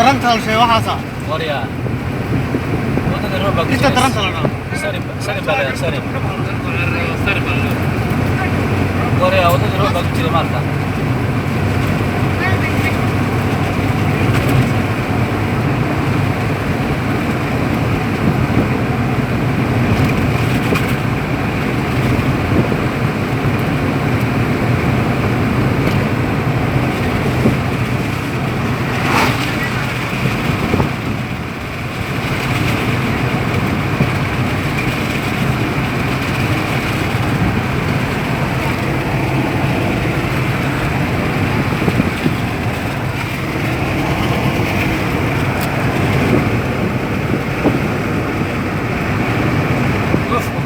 درنت شيء وحصل وريا ودك الربع انت درنت لنا سرب بلا سرب وريا ودك الربع كتير مالك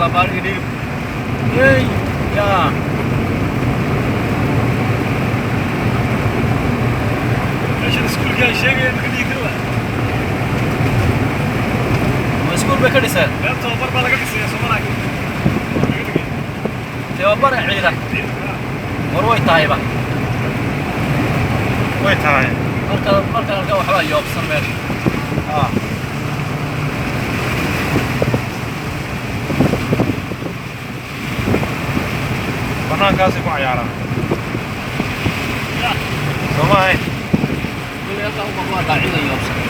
kabar gini. Hei, ya. Aşağı school gel şey gel gidi kırla. School bekar ise. Ben topar balaga ise sonra ki. Topar ciida. Warway tahay ba. way tahay marka waxba yoobsan meel. أنا كاسب عيارة. سماه. كل يوم أبغى أطلع عندي يوم.